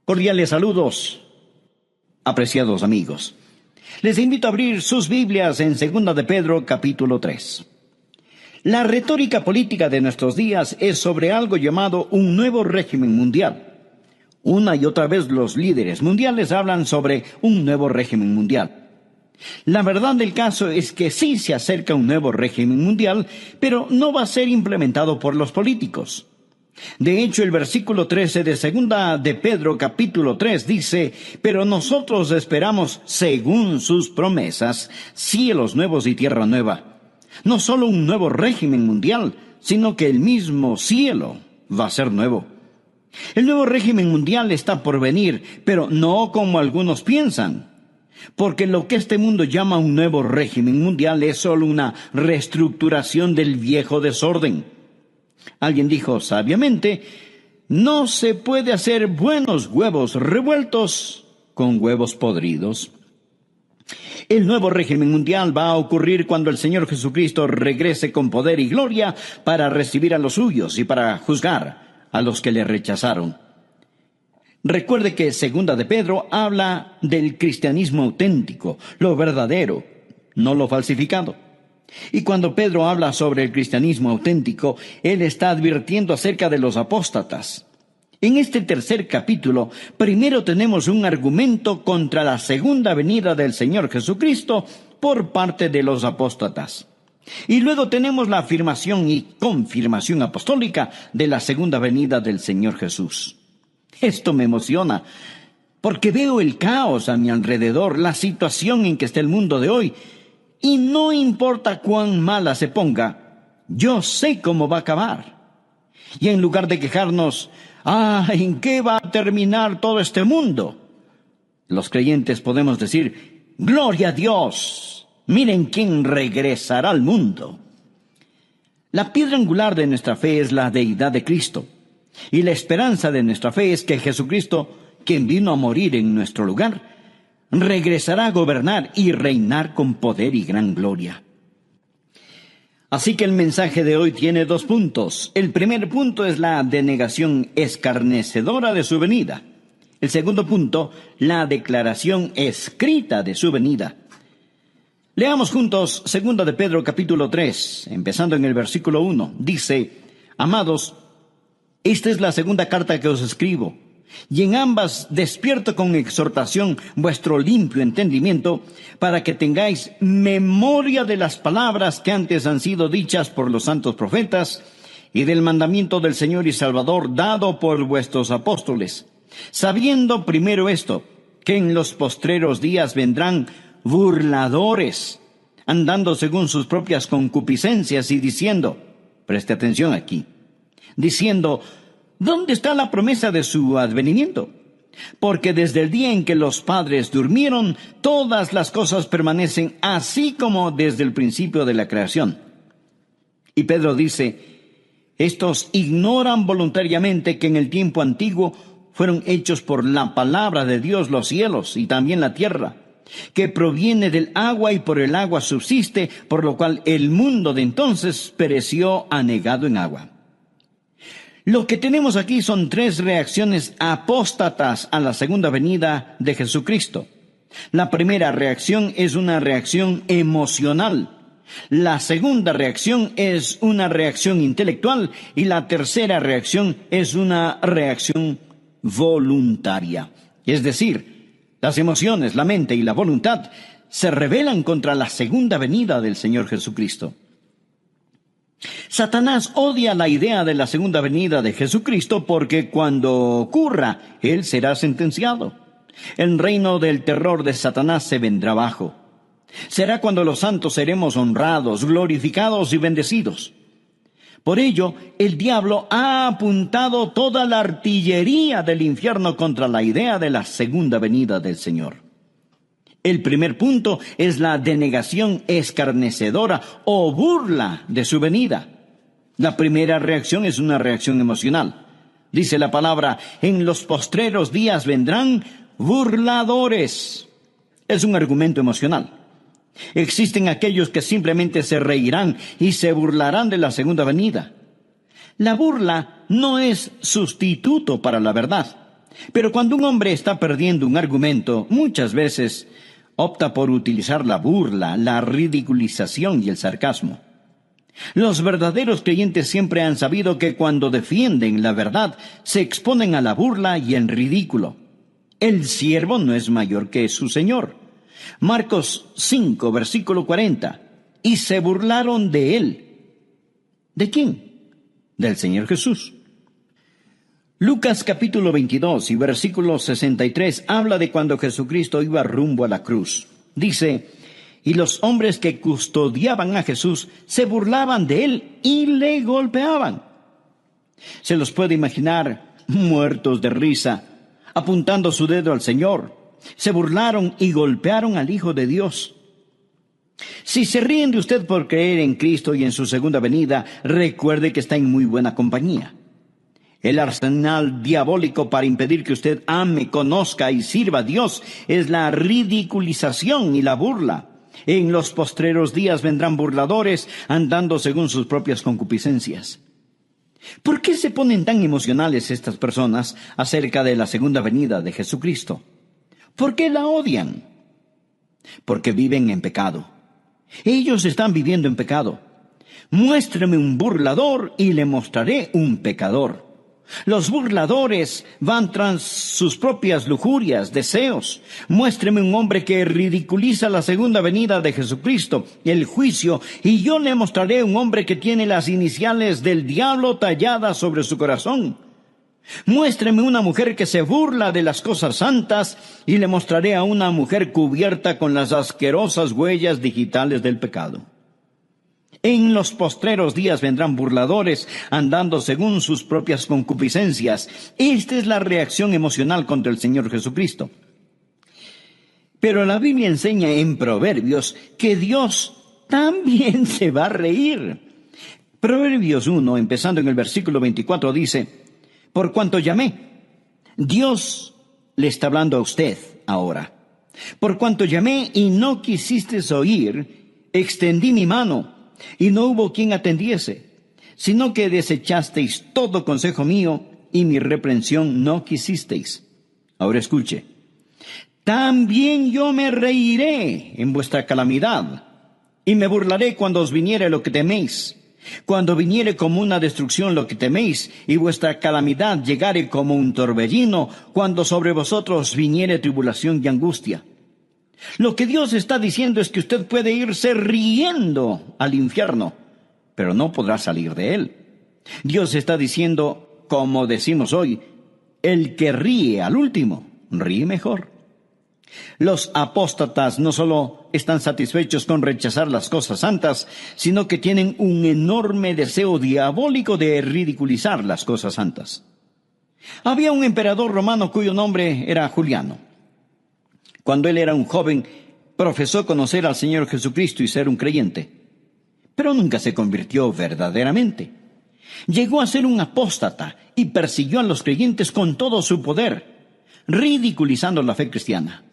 Cordiales saludos, apreciados amigos. Les invito a abrir sus Biblias en 2 de Pedro, capítulo 3. La retórica política de nuestros días es sobre algo llamado un nuevo régimen mundial. Una y otra vez los líderes mundiales hablan sobre un nuevo régimen mundial. La verdad del caso es que sí se acerca un nuevo régimen mundial, pero no va a ser implementado por los políticos. De hecho, el versículo 13 de 2 de Pedro capítulo 3 dice: pero nosotros esperamos, según sus promesas, cielos nuevos y tierra nueva. No solo un nuevo régimen mundial, sino que el mismo cielo va a ser nuevo. El nuevo régimen mundial está por venir, pero no como algunos piensan. Porque lo que este mundo llama un nuevo régimen mundial es solo una reestructuración del viejo desorden. Alguien dijo sabiamente: no se puede hacer buenos huevos revueltos con huevos podridos. El nuevo régimen mundial va a ocurrir cuando el Señor Jesucristo regrese con poder y gloria para recibir a los suyos y para juzgar a los que le rechazaron. Recuerde que 2 de Pedro habla del cristianismo auténtico, lo verdadero, no lo falsificado. Y cuando Pedro habla sobre el cristianismo auténtico, él está advirtiendo acerca de los apóstatas. En este tercer capítulo, primero tenemos un argumento contra la segunda venida del Señor Jesucristo por parte de los apóstatas. Y luego tenemos la afirmación y confirmación apostólica de la segunda venida del Señor Jesús. Esto me emociona, porque veo el caos a mi alrededor, la situación en que está el mundo de hoy. Y no importa cuán mala se ponga, yo sé cómo va a acabar. Y en lugar de quejarnos, ¿en qué va a terminar todo este mundo?, los creyentes podemos decir: ¡gloria a Dios! Miren quién regresará al mundo. La piedra angular de nuestra fe es la deidad de Cristo. Y la esperanza de nuestra fe es que Jesucristo, quien vino a morir en nuestro lugar, regresará a gobernar y reinar con poder y gran gloria. Así que el mensaje de hoy tiene 2 puntos. El primer punto es la denegación escarnecedora de su venida. El segundo punto, la declaración escrita de su venida. Leamos juntos 2 de Pedro capítulo 3, empezando en el versículo 1. Dice: amados, esta es la segunda carta que os escribo, y en ambas despierto con exhortación vuestro limpio entendimiento, para que tengáis memoria de las palabras que antes han sido dichas por los santos profetas, y del mandamiento del Señor y Salvador dado por vuestros apóstoles, sabiendo primero esto, que en los postreros días vendrán burladores, andando según sus propias concupiscencias y diciendo, preste atención aquí, diciendo: ¿dónde está la promesa de su advenimiento? Porque desde el día en que los padres durmieron, todas las cosas permanecen así como desde el principio de la creación. Y Pedro dice: estos ignoran voluntariamente que en el tiempo antiguo fueron hechos por la palabra de Dios los cielos y también la tierra, que proviene del agua y por el agua subsiste, por lo cual el mundo de entonces pereció anegado en agua. Lo que tenemos aquí son 3 reacciones apóstatas a la segunda venida de Jesucristo. La primera reacción es una reacción emocional. La segunda reacción es una reacción intelectual. Y la tercera reacción es una reacción voluntaria. Es decir, las emociones, la mente y la voluntad se rebelan contra la segunda venida del Señor Jesucristo. Satanás odia la idea de la segunda venida de Jesucristo porque cuando ocurra, él será sentenciado. El reino del terror de Satanás se vendrá abajo. Será cuando los santos seremos honrados, glorificados y bendecidos. Por ello, el diablo ha apuntado toda la artillería del infierno contra la idea de la segunda venida del Señor. El primer punto es la denegación escarnecedora o burla de su venida. La primera reacción es una reacción emocional. Dice la palabra: en los postreros días vendrán burladores. Es un argumento emocional. Existen aquellos que simplemente se reirán y se burlarán de la segunda venida. La burla no es sustituto para la verdad. Pero cuando un hombre está perdiendo un argumento, muchas veces opta por utilizar la burla, la ridiculización y el sarcasmo. Los verdaderos creyentes siempre han sabido que cuando defienden la verdad, se exponen a la burla y el ridículo. El siervo no es mayor que su señor. Marcos 5, versículo 40. Y se burlaron de él. ¿De quién? Del Señor Jesús. Lucas capítulo 22 y versículo 63 habla de cuando Jesucristo iba rumbo a la cruz. Dice: y los hombres que custodiaban a Jesús se burlaban de él y le golpeaban. Se los puede imaginar muertos de risa, apuntando su dedo al Señor. Se burlaron y golpearon al Hijo de Dios. Si se ríen de usted por creer en Cristo y en su segunda venida, recuerde que está en muy buena compañía. El arsenal diabólico para impedir que usted ame, conozca y sirva a Dios es la ridiculización y la burla. En los postreros días vendrán burladores andando según sus propias concupiscencias. ¿Por qué se ponen tan emocionales estas personas acerca de la segunda venida de Jesucristo? ¿Por qué la odian? Porque viven en pecado. Ellos están viviendo en pecado. Muéstreme un burlador y le mostraré un pecador. Los burladores van tras sus propias lujurias, deseos. Muéstreme un hombre que ridiculiza la segunda venida de Jesucristo, el juicio, y yo le mostraré un hombre que tiene las iniciales del diablo talladas sobre su corazón. Muéstreme una mujer que se burla de las cosas santas, y le mostraré a una mujer cubierta con las asquerosas huellas digitales del pecado. En los postreros días vendrán burladores andando según sus propias concupiscencias. Esta es la reacción emocional contra el Señor Jesucristo. Pero la Biblia enseña en Proverbios que Dios también se va a reír. Proverbios 1, empezando en el versículo 24, dice: por cuanto llamé, Dios le está hablando a usted ahora. Por cuanto llamé y no quisisteis oír, extendí mi mano, y no hubo quien atendiese, sino que desechasteis todo consejo mío, y mi reprensión no quisisteis. Ahora escuche: también yo me reiré en vuestra calamidad, y me burlaré cuando os viniere lo que teméis. Cuando viniere como una destrucción lo que teméis, y vuestra calamidad llegare como un torbellino, cuando sobre vosotros viniere tribulación y angustia. Lo que Dios está diciendo es que usted puede irse riendo al infierno, pero no podrá salir de él. Dios está diciendo, como decimos hoy, el que ríe al último, ríe mejor. Los apóstatas no solo están satisfechos con rechazar las cosas santas, sino que tienen un enorme deseo diabólico de ridiculizar las cosas santas. Había un emperador romano cuyo nombre era Juliano. Cuando él era un joven, profesó conocer al Señor Jesucristo y ser un creyente, pero nunca se convirtió verdaderamente. Llegó a ser un apóstata y persiguió a los creyentes con todo su poder, ridiculizando la fe cristiana.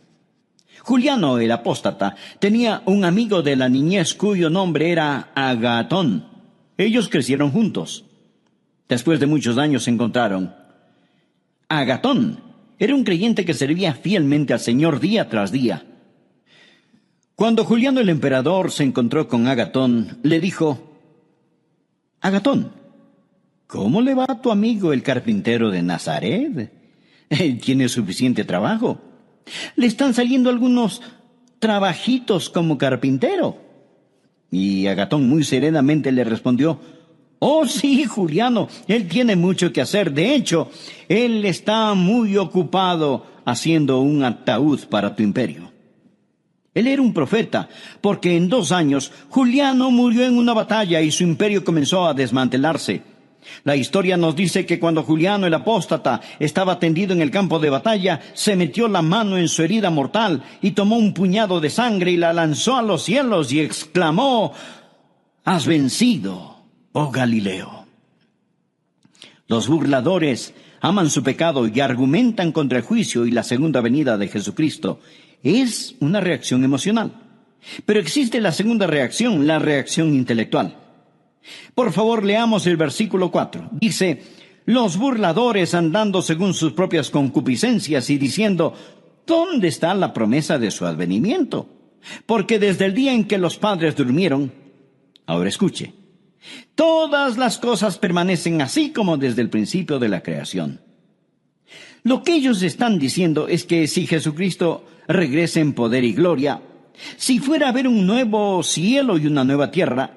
Juliano, el apóstata, tenía un amigo de la niñez cuyo nombre era Agatón. Ellos crecieron juntos. Después de muchos años se encontraron. Agatón era un creyente que servía fielmente al Señor día tras día. Cuando Juliano el emperador se encontró con Agatón, le dijo: Agatón, ¿cómo le va a tu amigo el carpintero de Nazaret? Él tiene suficiente trabajo. Le están saliendo algunos trabajitos como carpintero. Y Agatón muy serenamente le respondió: oh sí, Juliano, él tiene mucho que hacer. De hecho, él está muy ocupado haciendo un ataúd para tu imperio. Él era un profeta, porque en 2 años Juliano murió en una batalla y su imperio comenzó a desmantelarse. La historia nos dice que cuando Juliano el apóstata estaba tendido en el campo de batalla, se metió la mano en su herida mortal y tomó un puñado de sangre y la lanzó a los cielos y exclamó: has vencido, oh Galileo. Los burladores aman su pecado y argumentan contra el juicio y la segunda venida de Jesucristo. Es una reacción emocional. Pero existe la segunda reacción, la reacción intelectual. Por favor, leamos el versículo 4. Dice: los burladores andando según sus propias concupiscencias y diciendo, ¿dónde está la promesa de su advenimiento? Porque desde el día en que los padres durmieron, ahora escuche, todas las cosas permanecen así como desde el principio de la creación. Lo que ellos están diciendo es que si Jesucristo regresa en poder y gloria, si fuera a haber un nuevo cielo y una nueva tierra,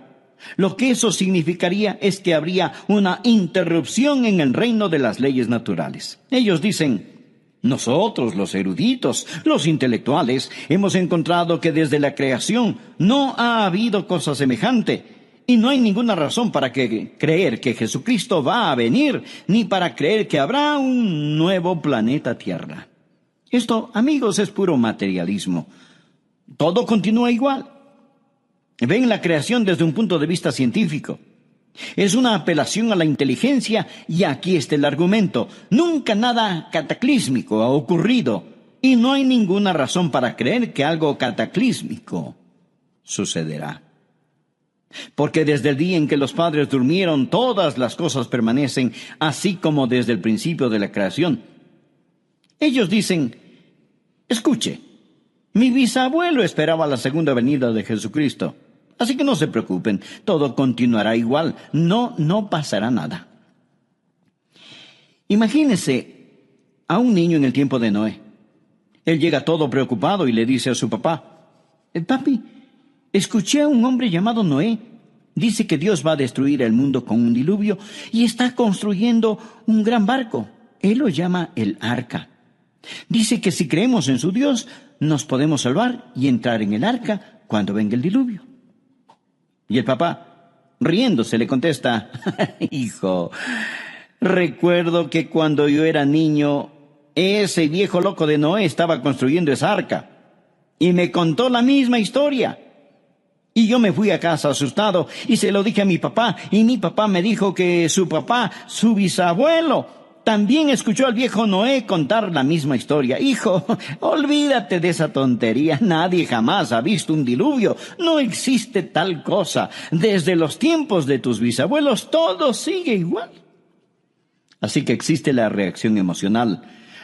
lo que eso significaría es que habría una interrupción en el reino de las leyes naturales. Ellos dicen, nosotros, los eruditos, los intelectuales, hemos encontrado que desde la creación no ha habido cosa semejante, y no hay ninguna razón para creer que Jesucristo va a venir, ni para creer que habrá un nuevo planeta Tierra. Esto, amigos, es puro materialismo. Todo continúa igual. Ven la creación desde un punto de vista científico. Es una apelación a la inteligencia y aquí está el argumento. Nunca nada cataclísmico ha ocurrido y no hay ninguna razón para creer que algo cataclísmico sucederá. Porque desde el día en que los padres durmieron, todas las cosas permanecen así como desde el principio de la creación. Ellos dicen, escuche, mi bisabuelo esperaba la segunda venida de Jesucristo. Así que no se preocupen, todo continuará igual, no pasará nada. Imagínese a un niño en el tiempo de Noé. Él llega todo preocupado y le dice a su papá, papi, escuché a un hombre llamado Noé. Dice que Dios va a destruir el mundo con un diluvio y está construyendo un gran barco. Él lo llama el arca. Dice que si creemos en su Dios, nos podemos salvar y entrar en el arca cuando venga el diluvio. Y el papá, riéndose, le contesta, hijo, recuerdo que cuando yo era niño, ese viejo loco de Noé estaba construyendo esa arca y me contó la misma historia. Y yo me fui a casa asustado y se lo dije a mi papá y mi papá me dijo que su papá, su bisabuelo, también escuchó al viejo Noé contar la misma historia. Hijo, olvídate de esa tontería. Nadie jamás ha visto un diluvio. No existe tal cosa. Desde los tiempos de tus bisabuelos todo sigue igual. Así que existe la reacción emocional.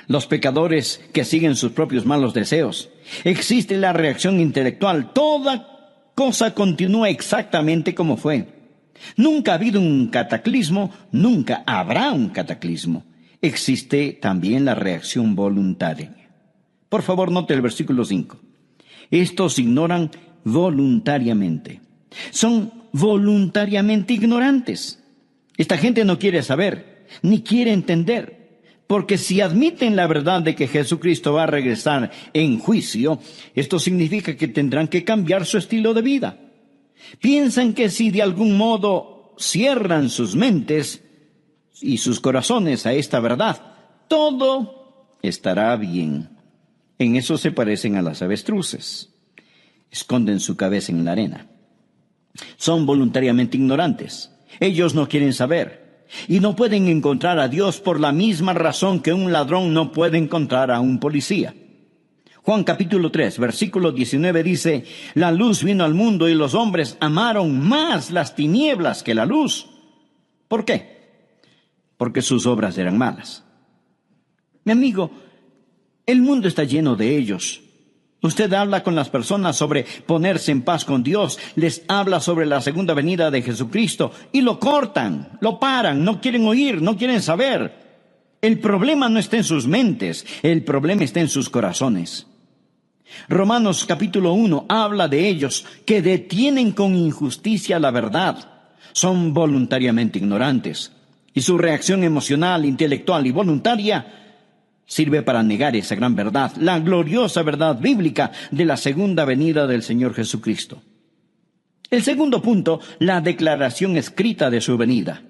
Los pecadores que siguen sus propios malos deseos. Existe la reacción intelectual. Toda cosa continúa exactamente como fue. Nunca ha habido un cataclismo, nunca habrá un cataclismo. Existe también la reacción voluntaria. Por favor, note el versículo 5. Estos ignoran voluntariamente. Son voluntariamente ignorantes. Esta gente no quiere saber, ni quiere entender. Porque si admiten la verdad de que Jesucristo va a regresar en juicio, esto significa que tendrán que cambiar su estilo de vida. Piensan que si de algún modo cierran sus mentes y sus corazones a esta verdad, todo estará bien. En eso se parecen a las avestruces. Esconden su cabeza en la arena. Son voluntariamente ignorantes. Ellos no quieren saber. Y no pueden encontrar a Dios por la misma razón que un ladrón no puede encontrar a un policía. Juan capítulo 3, versículo 19 dice, la luz vino al mundo y los hombres amaron más las tinieblas que la luz. ¿Por qué? Porque sus obras eran malas. Mi amigo, el mundo está lleno de ellos. Usted habla con las personas sobre ponerse en paz con Dios, les habla sobre la segunda venida de Jesucristo y lo cortan, lo paran, no quieren oír, no quieren saber. El problema no está en sus mentes, el problema está en sus corazones. Romanos capítulo 1 habla de ellos que detienen con injusticia la verdad. Son voluntariamente ignorantes. Y su reacción emocional, intelectual y voluntaria sirve para negar esa gran verdad, la gloriosa verdad bíblica de la segunda venida del Señor Jesucristo. El segundo punto, la declaración escrita de su venida.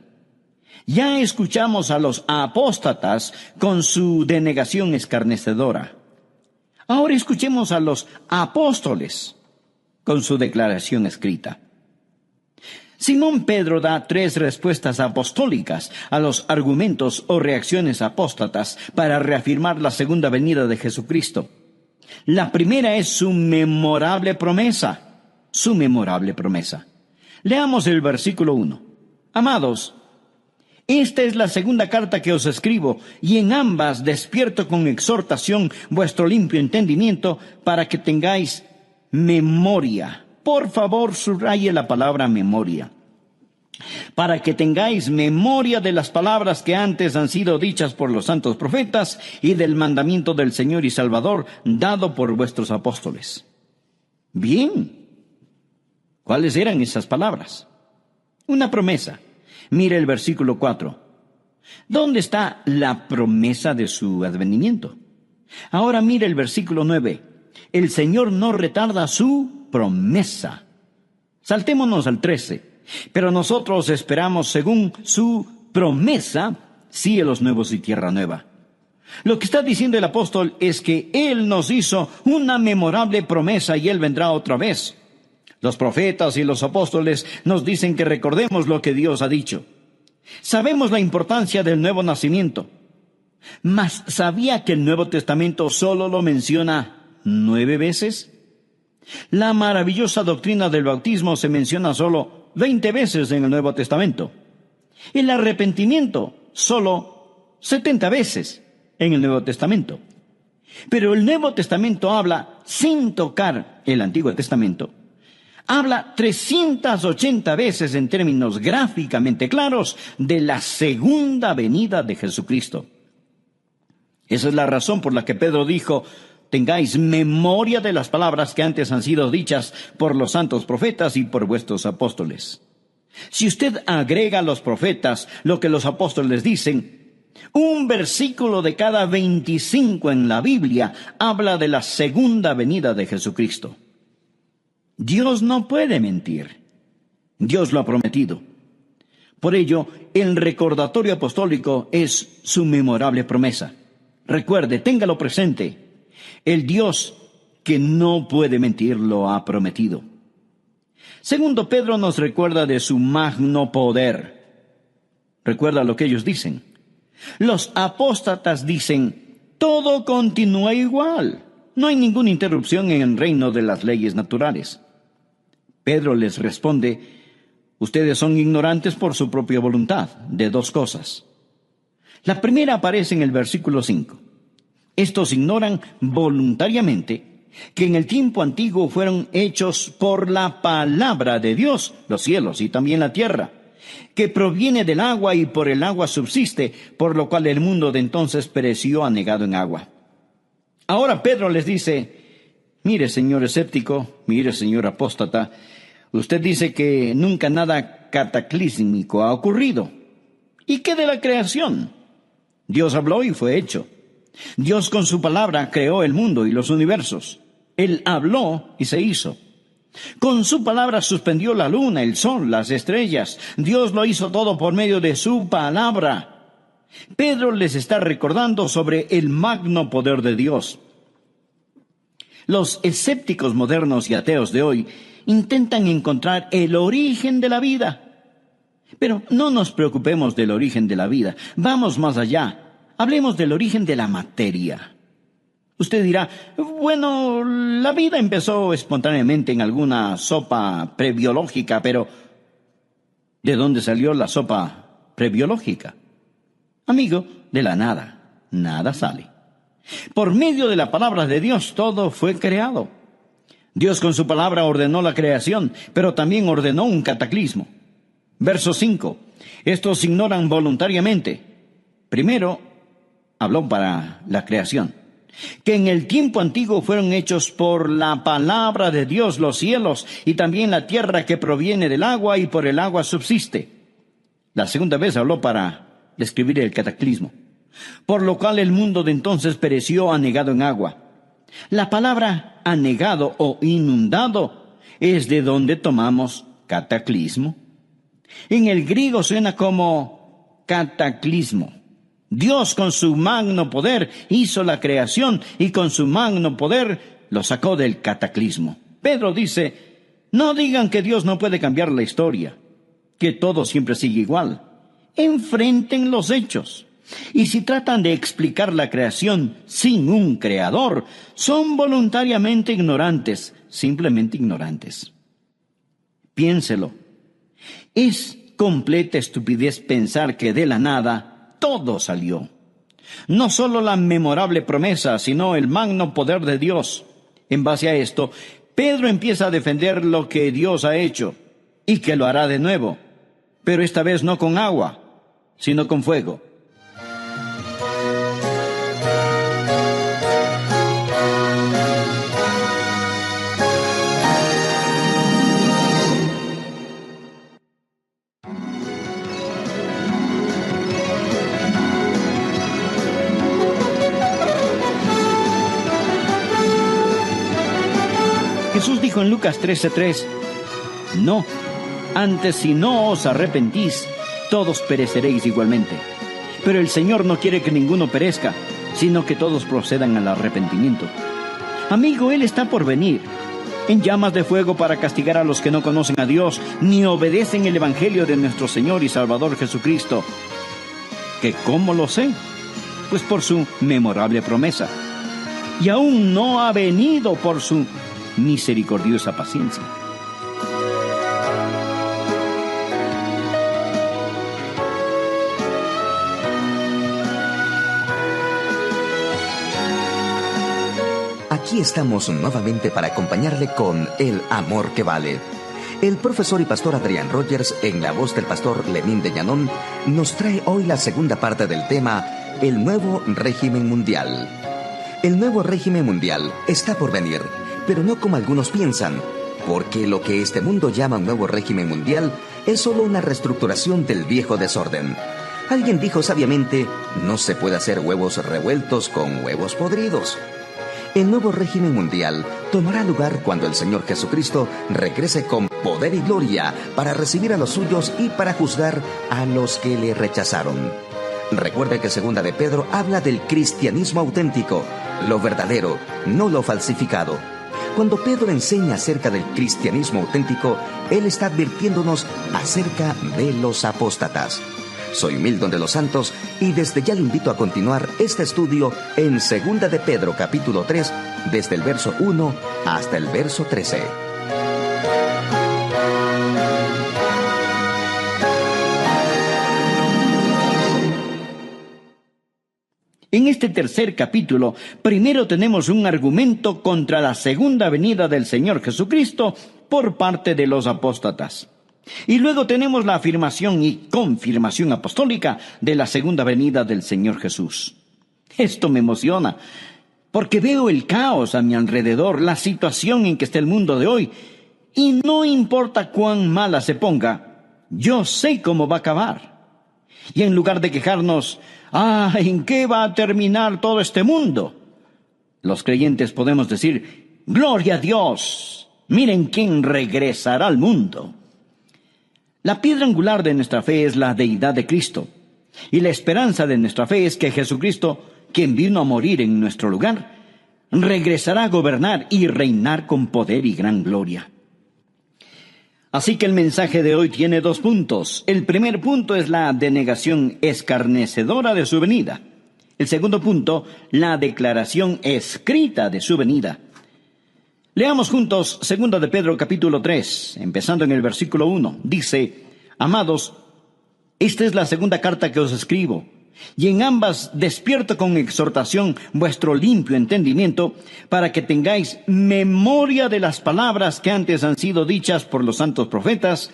Ya escuchamos a los apóstatas con su denegación escarnecedora. Ahora escuchemos a los apóstoles con su declaración escrita. Simón Pedro da 3 respuestas apostólicas a los argumentos o reacciones apóstatas para reafirmar la segunda venida de Jesucristo. La primera es su memorable promesa. Su memorable promesa. Leamos el versículo 1. Amados, Esta es la segunda carta que os escribo, y en ambas despierto con exhortación vuestro limpio entendimiento para que tengáis memoria. Por favor, subraye la palabra memoria. Para que tengáis memoria de las palabras que antes han sido dichas por los santos profetas y del mandamiento del Señor y Salvador dado por vuestros apóstoles. Bien. ¿Cuáles eran esas palabras? Una promesa. Mire el versículo 4. ¿Dónde está la promesa de su advenimiento? Ahora mire el versículo 9. El Señor no retarda su promesa. Saltémonos al 13. Pero nosotros esperamos, según su promesa, cielos nuevos y tierra nueva. Lo que está diciendo el apóstol es que Él nos hizo una memorable promesa y Él vendrá otra vez. Los profetas y los apóstoles nos dicen que recordemos lo que Dios ha dicho. Sabemos la importancia del nuevo nacimiento. Mas, ¿sabía que el Nuevo Testamento solo lo menciona 9 veces? La maravillosa doctrina del bautismo se menciona solo 20 veces en el Nuevo Testamento. El arrepentimiento solo 70 veces en el Nuevo Testamento. Pero el Nuevo Testamento habla, sin tocar el Antiguo Testamento, habla 380 veces en términos gráficamente claros de la segunda venida de Jesucristo. Esa es la razón por la que Pedro dijo: tengáis memoria de las palabras que antes han sido dichas por los santos profetas y por vuestros apóstoles. Si usted agrega a los profetas lo que los apóstoles dicen, un versículo de cada 25 en la Biblia habla de la segunda venida de Jesucristo. Dios no puede mentir. Dios lo ha prometido. Por ello, el recordatorio apostólico es su memorable promesa. Recuerde, téngalo presente. El Dios que no puede mentir lo ha prometido. Segundo, Pedro nos recuerda de su magno poder. Recuerda lo que ellos dicen. Los apóstatas dicen: todo continúa igual. No hay ninguna interrupción en el reino de las leyes naturales. Pedro les responde: ustedes son ignorantes por su propia voluntad de 2 cosas. La primera aparece en el versículo 5. Estos ignoran voluntariamente que en el tiempo antiguo fueron hechos por la palabra de Dios los cielos y también la tierra, que proviene del agua y por el agua subsiste, por lo cual el mundo de entonces pereció anegado en agua. Ahora Pedro les dice: mire, señor escéptico, mire, señor apóstata, usted dice que nunca nada cataclísmico ha ocurrido. ¿Y qué de la creación? Dios habló y fue hecho. Dios con su palabra creó el mundo y los universos. Él habló y se hizo. Con su palabra suspendió la luna, el sol, las estrellas. Dios lo hizo todo por medio de su palabra. Pedro les está recordando sobre el magno poder de Dios. Los escépticos modernos y ateos de hoy intentan encontrar el origen de la vida. Pero no nos preocupemos del origen de la vida. Vamos más allá. Hablemos del origen de la materia. Usted dirá: bueno, la vida empezó espontáneamente en alguna sopa prebiológica, pero ¿de dónde salió la sopa prebiológica? Amigo, de la nada. Nada sale. Por medio de la palabra de Dios todo fue creado. Dios con su palabra ordenó la creación, pero también ordenó un cataclismo. Verso 5. Estos ignoran voluntariamente. Primero, habló para la creación. Que en el tiempo antiguo fueron hechos por la palabra de Dios los cielos y también la tierra que proviene del agua y por el agua subsiste. La segunda vez habló para describir el cataclismo. Por lo cual el mundo de entonces pereció anegado en agua. La palabra anegado o inundado es de donde tomamos cataclismo. En el griego suena como cataclismo. Dios con su magno poder hizo la creación y con su magno poder lo sacó del cataclismo. Pedro dice: no digan que Dios no puede cambiar la historia, que todo siempre sigue igual. Enfrenten los hechos. Y si tratan de explicar la creación sin un creador, son voluntariamente ignorantes, simplemente ignorantes. Piénselo. Es completa estupidez pensar que de la nada todo salió. No solo la memorable promesa, sino el magno poder de Dios. En base a esto, Pedro empieza a defender lo que Dios ha hecho y que lo hará de nuevo, pero esta vez no con agua, sino con fuego. Jesús dijo en Lucas 13:3, no, antes si no os arrepentís, todos pereceréis igualmente. Pero el Señor no quiere que ninguno perezca, sino que todos procedan al arrepentimiento. Amigo, Él está por venir, en llamas de fuego para castigar a los que no conocen a Dios, ni obedecen el Evangelio de nuestro Señor y Salvador Jesucristo. ¿Que cómo lo sé? Pues por su memorable promesa. Y aún no ha venido por su misericordiosa paciencia. Aquí estamos nuevamente para acompañarle con El Amor que Vale. El profesor y pastor Adrián Rogers, en la voz del pastor Lenín de Llanón, nos trae hoy la segunda parte del tema, el nuevo régimen mundial. El nuevo régimen mundial está por venir, pero no como algunos piensan, porque lo que este mundo llama un nuevo régimen mundial es solo una reestructuración del viejo desorden. Alguien dijo sabiamente, no se puede hacer huevos revueltos con huevos podridos. El nuevo régimen mundial tomará lugar cuando el Señor Jesucristo regrese con poder y gloria para recibir a los suyos y para juzgar a los que le rechazaron. Recuerde que Segunda de Pedro habla del cristianismo auténtico, lo verdadero, no lo falsificado. Cuando Pedro enseña acerca del cristianismo auténtico, él está advirtiéndonos acerca de los apóstatas. Soy Milton de los Santos y desde ya le invito a continuar este estudio en Segunda de Pedro capítulo 3, desde el verso 1 hasta el verso 13. En este tercer capítulo, primero tenemos un argumento contra la segunda venida del Señor Jesucristo por parte de los apóstatas. Y luego tenemos la afirmación y confirmación apostólica de la segunda venida del Señor Jesús. Esto me emociona, porque veo el caos a mi alrededor, la situación en que está el mundo de hoy, y no importa cuán mala se ponga, yo sé cómo va a acabar. Y en lugar de quejarnos, ¿en qué va a terminar todo este mundo?, los creyentes podemos decir, ¡gloria a Dios! Miren quién regresará al mundo. La piedra angular de nuestra fe es la deidad de Cristo. Y la esperanza de nuestra fe es que Jesucristo, quien vino a morir en nuestro lugar, regresará a gobernar y reinar con poder y gran gloria. Así que el mensaje de hoy tiene 2 puntos. El primer punto es la denegación escarnecedora de su venida. El segundo punto, la declaración escrita de su venida. Leamos juntos 2 de Pedro capítulo 3, empezando en el versículo 1. Dice, amados, esta es la segunda carta que os escribo, y en ambas despierto con exhortación vuestro limpio entendimiento, para que tengáis memoria de las palabras que antes han sido dichas por los santos profetas,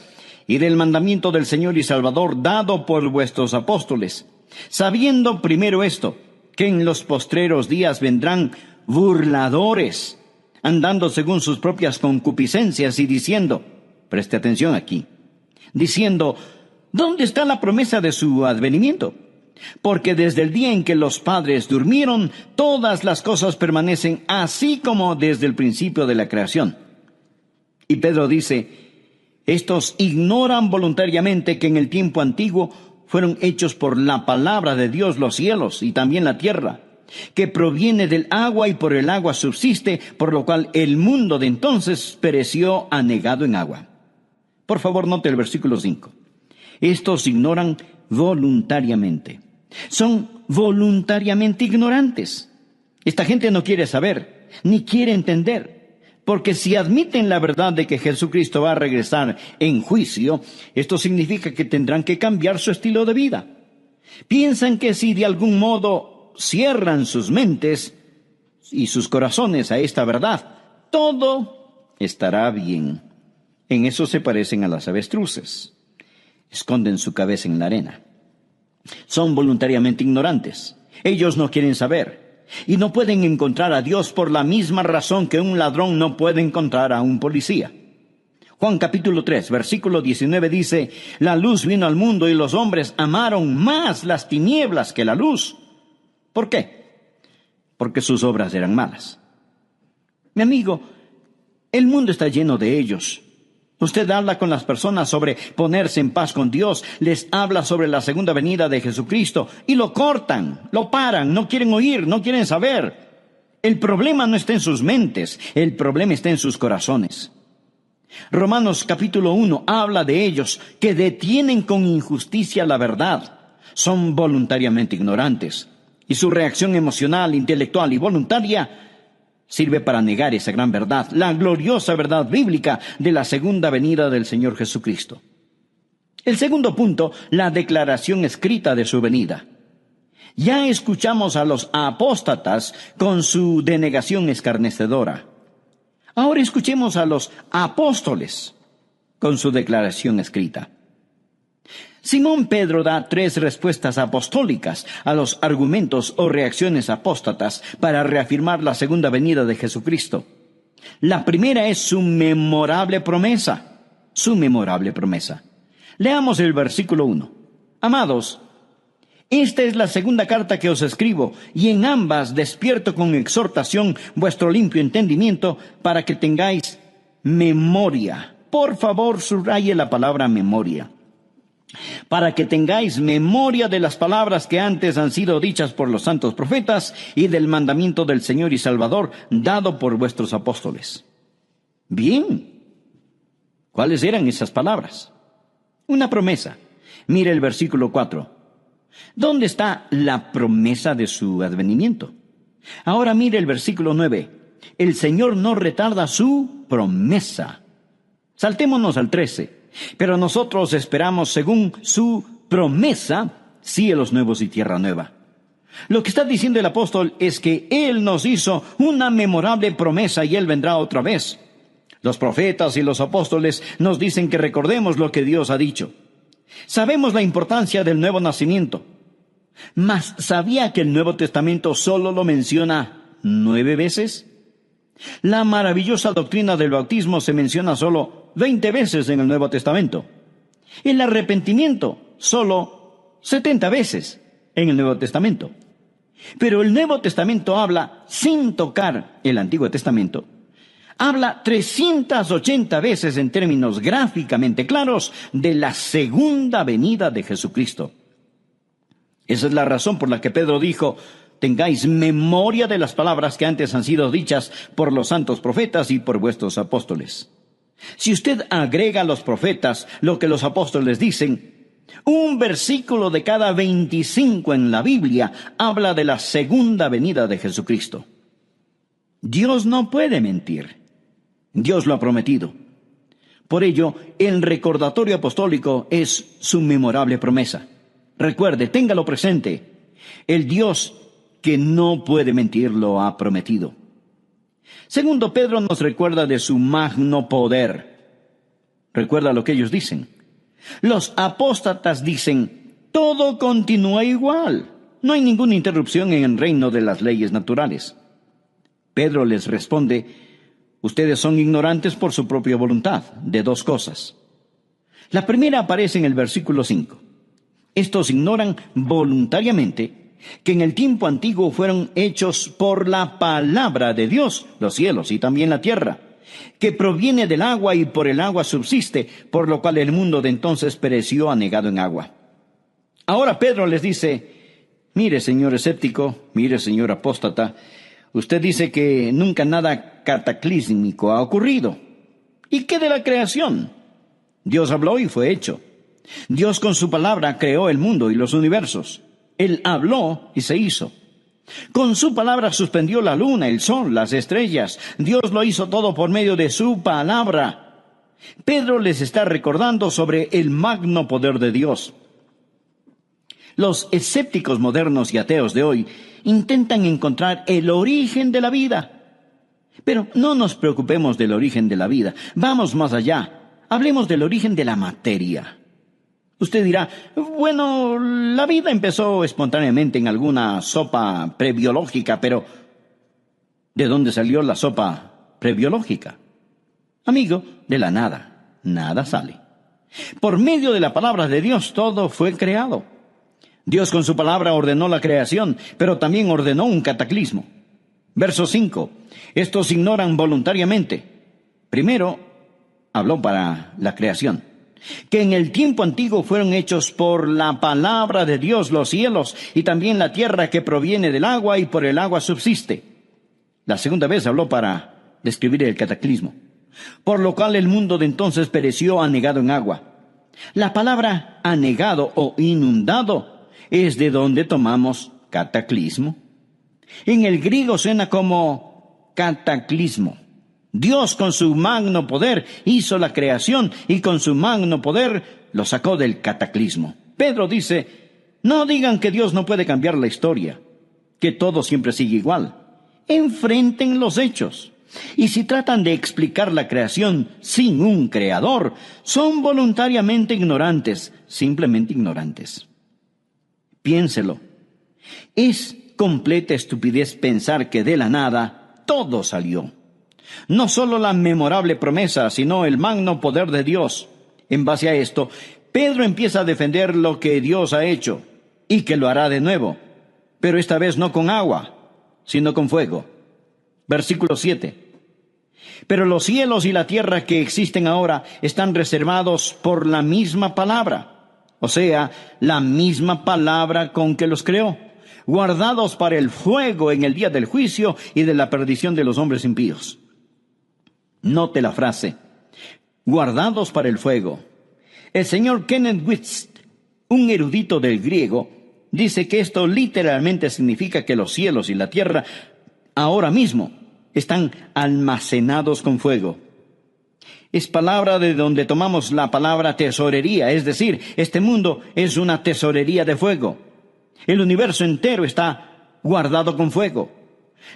y del mandamiento del Señor y Salvador dado por vuestros apóstoles, sabiendo primero esto, que en los postreros días vendrán burladores, andando según sus propias concupiscencias y diciendo, preste atención aquí, diciendo, ¿dónde está la promesa de su advenimiento? Porque desde el día en que los padres durmieron, todas las cosas permanecen así como desde el principio de la creación. Y Pedro dice, estos ignoran voluntariamente que en el tiempo antiguo fueron hechos por la palabra de Dios los cielos y también la tierra, que proviene del agua y por el agua subsiste, por lo cual el mundo de entonces pereció anegado en agua. Por favor, note el versículo 5. Estos ignoran voluntariamente. Son voluntariamente ignorantes. Esta gente no quiere saber, ni quiere entender. Porque si admiten la verdad de que Jesucristo va a regresar en juicio, esto significa que tendrán que cambiar su estilo de vida. Piensan que si de algún modo cierran sus mentes y sus corazones a esta verdad, todo estará bien. En eso se parecen a las avestruces. Esconden su cabeza en la arena. Son voluntariamente ignorantes. Ellos no quieren saber. Y no pueden encontrar a Dios por la misma razón que un ladrón no puede encontrar a un policía. Juan capítulo 3, versículo 19 dice: la luz vino al mundo y los hombres amaron más las tinieblas que la luz. ¿Por qué? Porque sus obras eran malas. Mi amigo, el mundo está lleno de ellos. Usted habla con las personas sobre ponerse en paz con Dios, les habla sobre la segunda venida de Jesucristo y lo cortan, lo paran, no quieren oír, no quieren saber. El problema no está en sus mentes, el problema está en sus corazones. Romanos capítulo 1 habla de ellos que detienen con injusticia la verdad. Son voluntariamente ignorantes y su reacción emocional, intelectual y voluntaria sirve para negar esa gran verdad, la gloriosa verdad bíblica de la segunda venida del Señor Jesucristo. El segundo punto, la declaración escrita de su venida. Ya escuchamos a los apóstatas con su denegación escarnecedora. Ahora escuchemos a los apóstoles con su declaración escrita. Simón Pedro da 3 respuestas apostólicas a los argumentos o reacciones apóstatas para reafirmar la segunda venida de Jesucristo. La primera es su memorable promesa. Su memorable promesa. Leamos el versículo 1. Amados, esta es la segunda carta que os escribo, y en ambas despierto con exhortación vuestro limpio entendimiento para que tengáis memoria. Por favor, subraye la palabra memoria. Para que tengáis memoria de las palabras que antes han sido dichas por los santos profetas y del mandamiento del Señor y Salvador dado por vuestros apóstoles. Bien, ¿cuáles eran esas palabras? Una promesa. Mire el versículo 4. ¿Dónde está la promesa de su advenimiento? Ahora mire el versículo 9. El Señor no retarda su promesa. Saltémonos al 13. Pero nosotros esperamos, según su promesa, cielos nuevos y tierra nueva. Lo que está diciendo el apóstol es que Él nos hizo una memorable promesa y Él vendrá otra vez. Los profetas y los apóstoles nos dicen que recordemos lo que Dios ha dicho. Sabemos la importancia del nuevo nacimiento. Mas, ¿sabía que el Nuevo Testamento solo lo menciona 9 veces? La maravillosa doctrina del bautismo se menciona solo 20 veces en el Nuevo Testamento. El arrepentimiento solo 70 veces en el Nuevo Testamento. Pero el Nuevo Testamento habla, sin tocar el Antiguo Testamento, habla 380 veces en términos gráficamente claros de la segunda venida de Jesucristo. Esa es la razón por la que Pedro dijo: tengáis memoria de las palabras que antes han sido dichas por los santos profetas y por vuestros apóstoles. Si usted agrega a los profetas lo que los apóstoles dicen, un versículo de cada 25 en la Biblia habla de la segunda venida de Jesucristo. Dios no puede mentir. Dios lo ha prometido. Por ello, el recordatorio apostólico es su memorable promesa. Recuerde, téngalo presente. El Dios que no puede mentir lo ha prometido. Segundo, Pedro nos recuerda de su magno poder. Recuerda lo que ellos dicen. Los apóstatas dicen: todo continúa igual. No hay ninguna interrupción en el reino de las leyes naturales. Pedro les responde: ustedes son ignorantes por su propia voluntad de 2 cosas. La primera aparece en el versículo 5. Estos ignoran voluntariamente que en el tiempo antiguo fueron hechos por la palabra de Dios los cielos y también la tierra, que proviene del agua y por el agua subsiste, por lo cual el mundo de entonces pereció anegado en agua. Ahora Pedro les dice: mire, señor escéptico, mire, señor apóstata, usted dice que nunca nada cataclísmico ha ocurrido. ¿Y qué de la creación? Dios habló y fue hecho. Dios con su palabra creó el mundo y los universos. Él habló y se hizo. Con su palabra suspendió la luna, el sol, las estrellas. Dios lo hizo todo por medio de su palabra. Pedro les está recordando sobre el magno poder de Dios. Los escépticos modernos y ateos de hoy intentan encontrar el origen de la vida. Pero no nos preocupemos del origen de la vida. Vamos más allá. Hablemos del origen de la materia. Usted dirá, bueno, la vida empezó espontáneamente en alguna sopa prebiológica, pero ¿de dónde salió la sopa prebiológica? Amigo, de la nada. Nada sale. Por medio de la palabra de Dios todo fue creado. Dios con su palabra ordenó la creación, pero también ordenó un cataclismo. Verso 5. Estos ignoran voluntariamente. Primero, habló para la creación. Que en el tiempo antiguo fueron hechos por la palabra de Dios los cielos y también la tierra que proviene del agua y por el agua subsiste. La segunda vez habló para describir el cataclismo. Por lo cual el mundo de entonces pereció anegado en agua. La palabra anegado o inundado es de donde tomamos cataclismo. En el griego suena como cataclismo. Dios con su magno poder hizo la creación y con su magno poder lo sacó del cataclismo. Pedro dice, no digan que Dios no puede cambiar la historia, que todo siempre sigue igual. Enfrenten los hechos. Y si tratan de explicar la creación sin un creador, son voluntariamente ignorantes, simplemente ignorantes. Piénselo. Es completa estupidez pensar que de la nada todo salió. No solo la memorable promesa, sino el magno poder de Dios. En base a esto, Pedro empieza a defender lo que Dios ha hecho y que lo hará de nuevo, pero esta vez no con agua, sino con fuego. Versículo 7. Pero los cielos y la tierra que existen ahora están reservados por la misma palabra, o sea, la misma palabra con que los creó, guardados para el fuego en el día del juicio y de la perdición de los hombres impíos. Note la frase, guardados para el fuego. El señor Kenneth Whist, un erudito del griego, dice que esto literalmente significa que los cielos y la tierra ahora mismo están almacenados con fuego. Es palabra de donde tomamos la palabra tesorería, es decir, este mundo es una tesorería de fuego. El universo entero está guardado con fuego.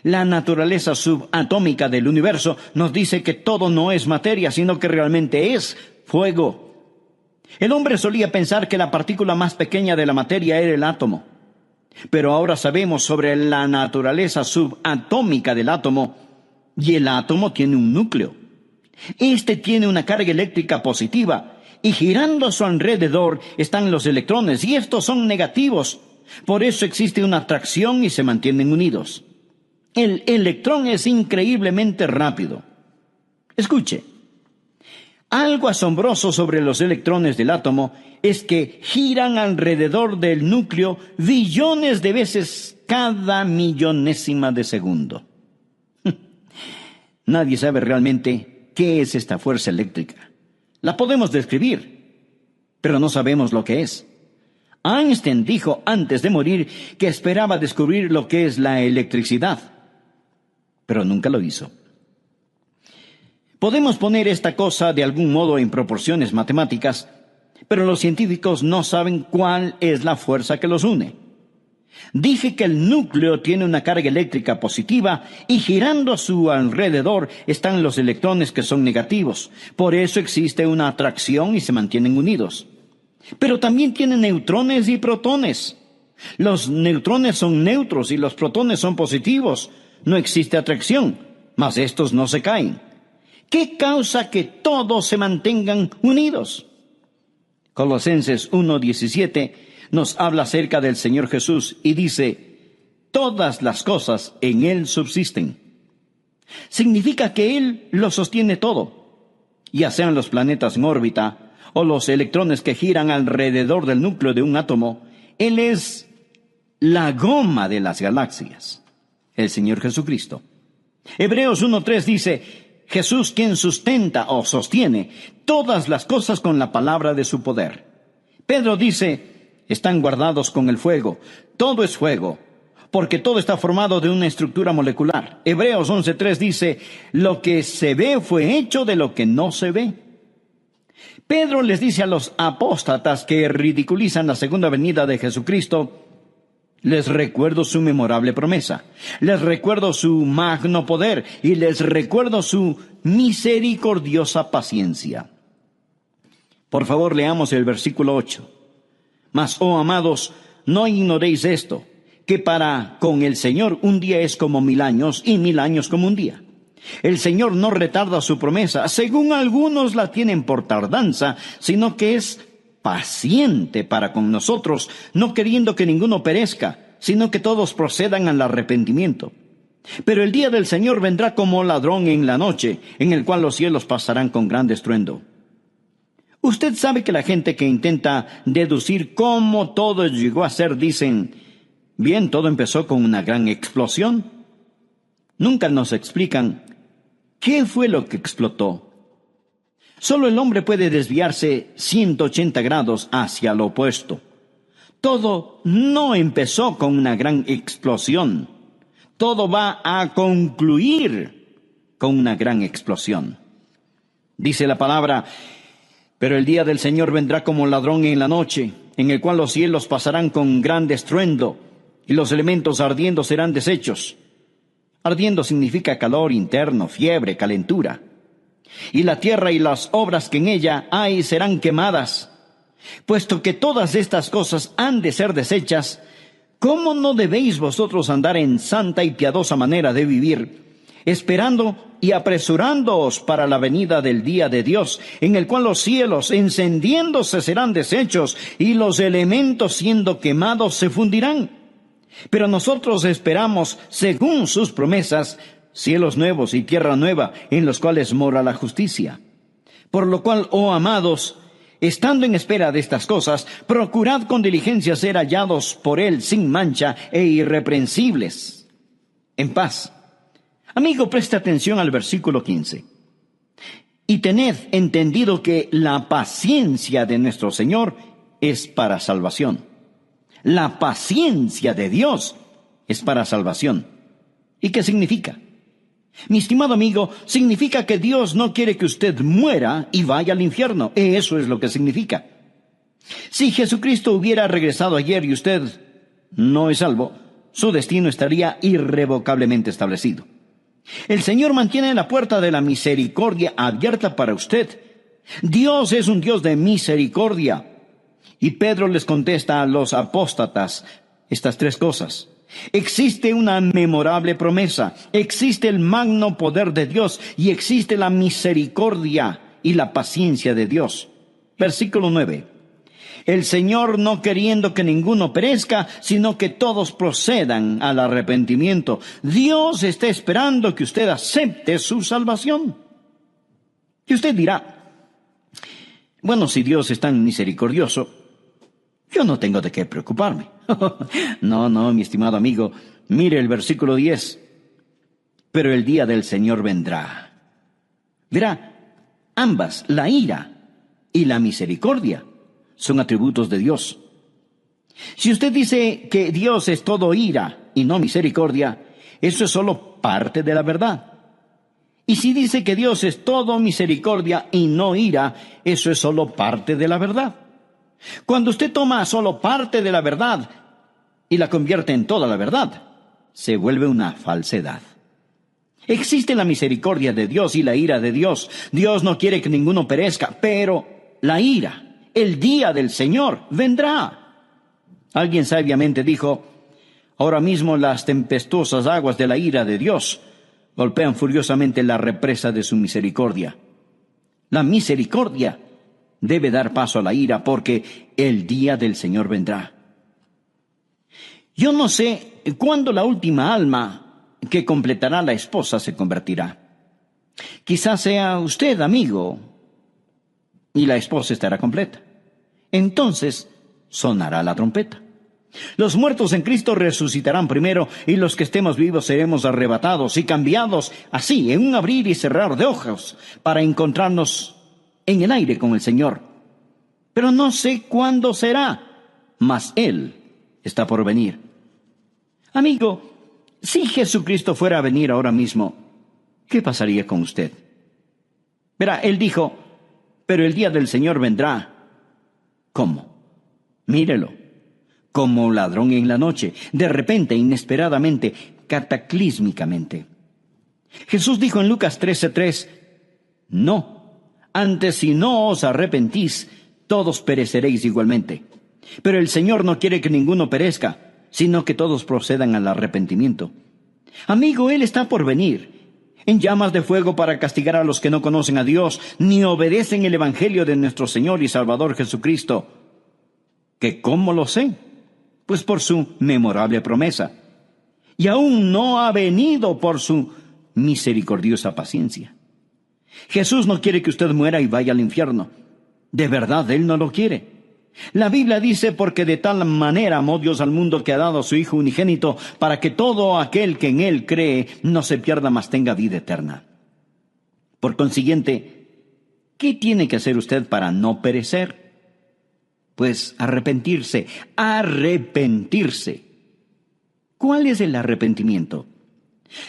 La naturaleza subatómica del universo nos dice que todo no es materia, sino que realmente es fuego. El hombre solía pensar que la partícula más pequeña de la materia era el átomo. Pero ahora sabemos sobre la naturaleza subatómica del átomo, y el átomo tiene un núcleo. Este tiene una carga eléctrica positiva, y girando a su alrededor están los electrones, y estos son negativos. Por eso existe una atracción y se mantienen unidos. El electrón es increíblemente rápido. Escuche, algo asombroso sobre los electrones del átomo es que giran alrededor del núcleo billones de veces cada millonésima de segundo. Nadie sabe realmente qué es esta fuerza eléctrica. La podemos describir, pero no sabemos lo que es. Einstein dijo antes de morir que esperaba descubrir lo que es la electricidad, pero nunca lo hizo. Podemos poner esta cosa de algún modo en proporciones matemáticas, pero los científicos no saben cuál es la fuerza que los une. Dije que el núcleo tiene una carga eléctrica positiva y girando a su alrededor están los electrones que son negativos. Por eso existe una atracción y se mantienen unidos. Pero también tiene neutrones y protones. Los neutrones son neutros y los protones son positivos. No existe atracción, mas estos no se caen. ¿Qué causa que todos se mantengan unidos? Colosenses 1:17 nos habla acerca del Señor Jesús y dice, todas las cosas en Él subsisten. Significa que Él lo sostiene todo, ya sean los planetas en órbita o los electrones que giran alrededor del núcleo de un átomo. Él es la goma de las galaxias, el Señor Jesucristo. Hebreos 1:3 dice, Jesús quien sustenta o sostiene todas las cosas con la palabra de su poder. Pedro dice, están guardados con el fuego. Todo es fuego. porque todo está formado de una estructura molecular. Hebreos 11:3 dice, lo que se ve fue hecho de lo que no se ve. Pedro les dice a los apóstatas que ridiculizan la segunda venida de Jesucristo, les recuerdo su memorable promesa, les recuerdo su magno poder y les recuerdo su misericordiosa paciencia. Por favor, leamos el versículo 8. Mas, oh amados, no ignoréis esto, que para con el Señor un día es como 1000 años y 1000 años como un día. El Señor no retarda su promesa, según algunos la tienen por tardanza, sino que es paciente para con nosotros, no queriendo que ninguno perezca, sino que todos procedan al arrepentimiento. Pero el día del Señor vendrá como ladrón en la noche, en el cual los cielos pasarán con gran estruendo. Usted sabe que la gente que intenta deducir cómo todo llegó a ser dicen, bien, todo empezó con una gran explosión. Nunca nos explican qué fue lo que explotó. Solo el hombre puede desviarse 180 grados hacia lo opuesto. Todo no empezó con una gran explosión. Todo va a concluir con una gran explosión. Dice la palabra, pero el día del Señor vendrá como ladrón en la noche, en el cual los cielos pasarán con gran estruendo, y los elementos ardiendo serán deshechos. Ardiendo significa calor interno, fiebre, calentura. Y la tierra y las obras que en ella hay serán quemadas. Puesto que todas estas cosas han de ser deshechas, ¿cómo no debéis vosotros andar en santa y piadosa manera de vivir, esperando y apresurándoos para la venida del día de Dios, en el cual los cielos encendiéndose serán deshechos y los elementos siendo quemados se fundirán? Pero nosotros esperamos, según sus promesas, cielos nuevos y tierra nueva, en los cuales mora la justicia. Por lo cual, oh amados, estando en espera de estas cosas, procurad con diligencia ser hallados por Él sin mancha e irreprensibles, en paz. Amigo, presta atención al versículo 15. Y tened entendido que la paciencia de nuestro Señor es para salvación. La paciencia de Dios es para salvación. ¿Y qué significa? Mi estimado amigo, significa que Dios no quiere que usted muera y vaya al infierno. Eso es lo que significa. Si Jesucristo hubiera regresado ayer y usted no es salvo, su destino estaría irrevocablemente establecido. El Señor mantiene la puerta de la misericordia abierta para usted. Dios es un Dios de misericordia. Y Pedro les contesta a los apóstatas estas 3 cosas. Existe una memorable promesa, existe el magno poder de Dios y existe la misericordia y la paciencia de Dios. Versículo 9. El Señor no queriendo que ninguno perezca, sino que todos procedan al arrepentimiento. Dios está esperando que usted acepte su salvación. Y usted dirá, bueno, si Dios es tan misericordioso, yo no tengo de qué preocuparme. No, mi estimado amigo, mire el versículo 10. Pero el día del Señor vendrá. Verá, ambas, la ira y la misericordia, son atributos de Dios. Si usted dice que Dios es todo ira y no misericordia, eso es solo parte de la verdad. Y si dice que Dios es todo misericordia y no ira, eso es solo parte de la verdad. Cuando usted toma solo parte de la verdad y la convierte en toda la verdad, se vuelve una falsedad. Existe la misericordia de Dios y la ira de Dios. Dios no quiere que ninguno perezca, pero la ira, el día del Señor, vendrá. Alguien sabiamente dijo, ahora mismo las tempestuosas aguas de la ira de Dios golpean furiosamente la represa de su misericordia. La misericordia debe dar paso a la ira porque el día del Señor vendrá. Yo no sé cuándo la última alma que completará la esposa se convertirá. Quizás sea usted, amigo, y la esposa estará completa. Entonces sonará la trompeta. Los muertos en Cristo resucitarán primero y los que estemos vivos seremos arrebatados y cambiados así en un abrir y cerrar de ojos para encontrarnos en el aire con el Señor. Pero no sé cuándo será, mas Él está por venir. Amigo, si Jesucristo fuera a venir ahora mismo, ¿qué pasaría con usted? Verá, él dijo, pero el día del Señor vendrá. ¿Cómo? Mírelo, como ladrón en la noche, de repente, inesperadamente, cataclísmicamente. Jesús dijo en Lucas 13:3, no, antes si no os arrepentís, todos pereceréis igualmente. Pero el Señor no quiere que ninguno perezca, sino que todos procedan al arrepentimiento. Amigo, Él está por venir, en llamas de fuego para castigar a los que no conocen a Dios, ni obedecen el Evangelio de nuestro Señor y Salvador Jesucristo. ¿Que cómo lo sé? Pues por su memorable promesa. Y aún no ha venido por su misericordiosa paciencia. Jesús no quiere que usted muera y vaya al infierno. De verdad, Él no lo quiere. La Biblia dice, porque de tal manera amó Dios al mundo que ha dado a su Hijo unigénito, para que todo aquel que en Él cree no se pierda, mas tenga vida eterna. Por consiguiente, ¿qué tiene que hacer usted para no perecer? Pues arrepentirse. ¿Cuál es el arrepentimiento?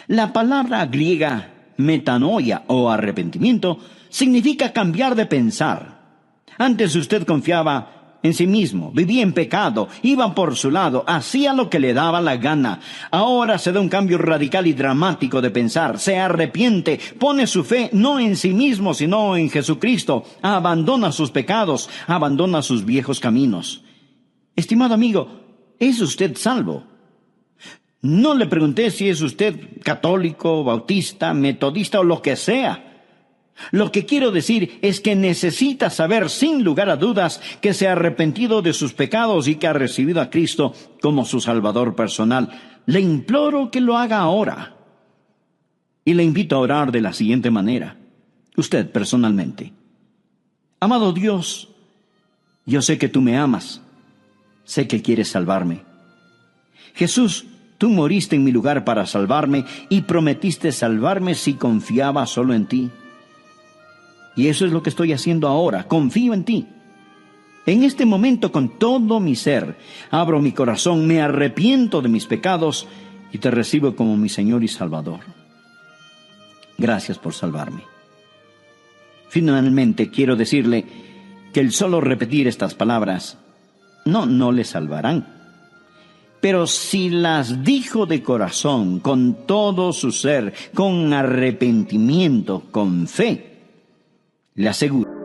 La palabra griega metanoia o arrepentimiento significa cambiar de pensar. Antes usted confiaba en sí mismo, vivía en pecado, iba por su lado, hacía lo que le daba la gana. Ahora se da un cambio radical y dramático de pensar, se arrepiente, pone su fe no en sí mismo, sino en Jesucristo, abandona sus pecados, abandona sus viejos caminos. Estimado amigo, ¿es usted salvo? No le pregunté si es usted católico, bautista, metodista o lo que sea. Lo que quiero decir es que necesita saber sin lugar a dudas que se ha arrepentido de sus pecados y que ha recibido a Cristo como su Salvador personal. Le imploro que lo haga ahora. Y le invito a orar de la siguiente manera. Usted personalmente. Amado Dios, yo sé que tú me amas. Sé que quieres salvarme. Jesús, tú moriste en mi lugar para salvarme y prometiste salvarme si confiaba solo en ti. Y eso es lo que estoy haciendo ahora. Confío en ti. En este momento, con todo mi ser, abro mi corazón, me arrepiento de mis pecados y te recibo como mi Señor y Salvador. Gracias por salvarme. Finalmente, quiero decirle que el solo repetir estas palabras no le salvarán. Pero si las dijo de corazón, con todo su ser, con arrepentimiento, con fe, le aseguro